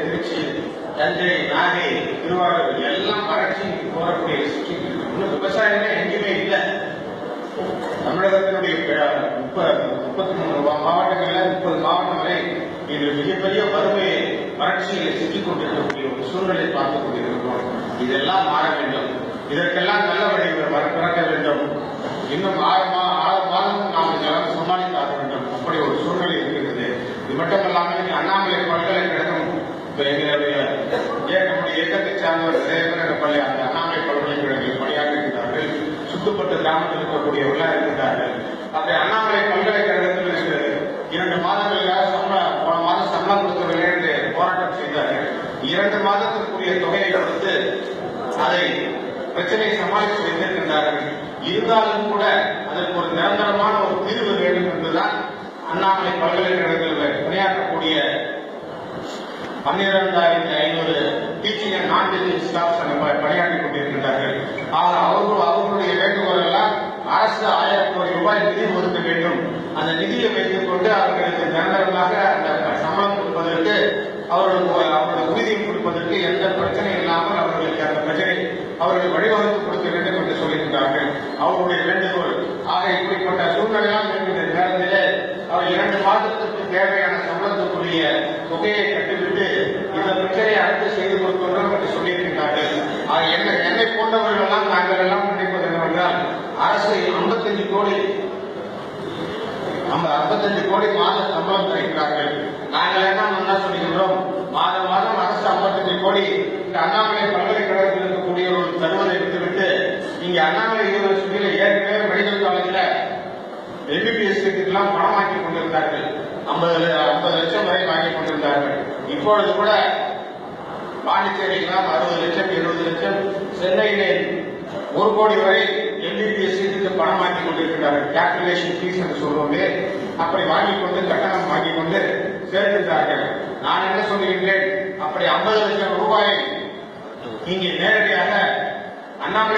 திருச்சி, தஞ்சை, நாகை, திருவாரூர் எல்லாம் வறட்சி போறக்கூடிய இன்னும் விவசாயமே எங்கேயுமே இல்லை. தமிழகத்தினுடைய 33 மாவட்டங்கள்ல 30 மாவட்டம் வரை இது மிகப்பெரிய வறுமை வறட்சியில் சிக்கிக் கொண்டிருக்கக்கூடிய ஒரு சூழ்நிலை பார்த்துக் கொண்டிருக்கிறோம். இதெல்லாம் மாற வேண்டும். இதற்கெல்லாம் நல்ல வழிகள் பிறக்க வேண்டும். இன்னும் 6 மாதம் நாம் இதெல்லாம் சமாளித்தாக வேண்டும். அப்படி ஒரு சூழ்நிலை இருக்கிறது. இது மட்டுமல்லாமல் அண்ணாமலை பல்கலைக்கழகம் எங்களுடைய இயக்கத்தை சார்ந்தவர் நிறைய பேர் பள்ளி அந்த அண்ணாமலை பல்கலைக்கழகத்தில் பணியாற்றுகிறார்கள். சுத்துப்பட்டு கிராமத்தில் இருக்கக்கூடியவர்களாக இருக்கிறார்கள். அப்படி அண்ணாமலை பல்கலைக்கழகத்தில் இருக்கிறது 2 மாதங்களுக்காக போன மாதம் சம்பளம் கொடுத்தவர்களே என்று போராட்டம் செய்தார்கள். 2 மாதத்திற்குரிய தொகையை கொடுத்து அதை பிரச்சனையை சமாளித்து வைத்திருக்கின்றார்கள். இருந்தாலும் கூட அதற்கு ஒரு நிரந்தரமான ஒரு தீர்வு வேண்டும் என்பதுதான் அண்ணாமலை பல்கலைக்கழகத்தில் பணியாற்றக்கூடிய 12,500 டீச்சிங் அண்ட் நான் டீச்சிங் ஸ்டாஃப்ஸ் பணியாற்றிக் கொண்டிருக்கின்றார்கள். அவர்களுடைய வேண்டுகோள் எல்லாம் அரசு 1000 கோடி ரூபாய் நிதி ஒதுக்க வேண்டும். அந்த நிதியை வைத்துக் கொண்டு அவர்களுக்கு நிரந்தரமாக அந்த சம்பளம் கொடுப்பதற்கு அவர்களுடைய ஊதியம் கொடுப்பதற்கு எந்த பிரச்சனையும் இல்லாமல் அவர்களுக்கு அந்த பிரச்சனை அவர்கள் வழிவகுத்து கொடுக்க வேண்டும் என்று சொல்லியிருக்கிறார்கள். அவர்களுடைய வேண்டுகோள். ஆக இப்படிப்பட்ட சூழ்நிலையால் இருக்கின்ற நேரத்திலே அவர் 2 மாதத்திற்கு தேவையான சம்பளத்துக்குரிய தொகையை கட்டிவிட்டு இந்த பிரச்சனையை அடுத்து செய்து கொடுக்கிறோம் என்று சொல்லியிருக்கிறார்கள். என்னை போன்றவர்கள் எல்லாம் நாங்கள் எல்லாம் நினைப்பது என்னவென்றால் அரசு 55 கோடி மாத சம்பளம் தருகிறார்கள். நாங்கள் என்ன சொல்லுகின்றோம், மாதம் அரசு 55 கோடி இந்த அண்ணாமலை பல்கலைக்கழகத்தில் இருக்கக்கூடியவர்கள் தருவதை விட்டுவிட்டு இங்க அண்ணாமலை யூனிவர்சிட்டியில ஏற்கனவே மெடிக்கல் காலேஜில் MBBS சீட்டுக்கெல்லாம் பணம் வாங்கி கொண்டிருந்தார்கள். 50 லட்சம் வரை வாங்கி கொண்டிருந்தார்கள். இப்பொழுது கூட பாண்டிச்சேரிக்கெல்லாம் 60 லட்சம் 70 லட்சம், சென்னையிலே 1 கோடி வரை MBBS சீட்டுக்கு பணம் வாங்கி கொண்டிருக்கிறார்கள். கேபிடலேஷன் ஃபீஸ் என்று சொல்வோமே, அப்படி வாங்கிக் கொண்டு கட்டணம் வாங்கிக் கொண்டு சேர்க்கின்றார்கள். நான் என்ன சொல்லுகின்றேன், அப்படி 50 லட்சம் ரூபாயை இங்கே நேரடியாக அண்ணாமலை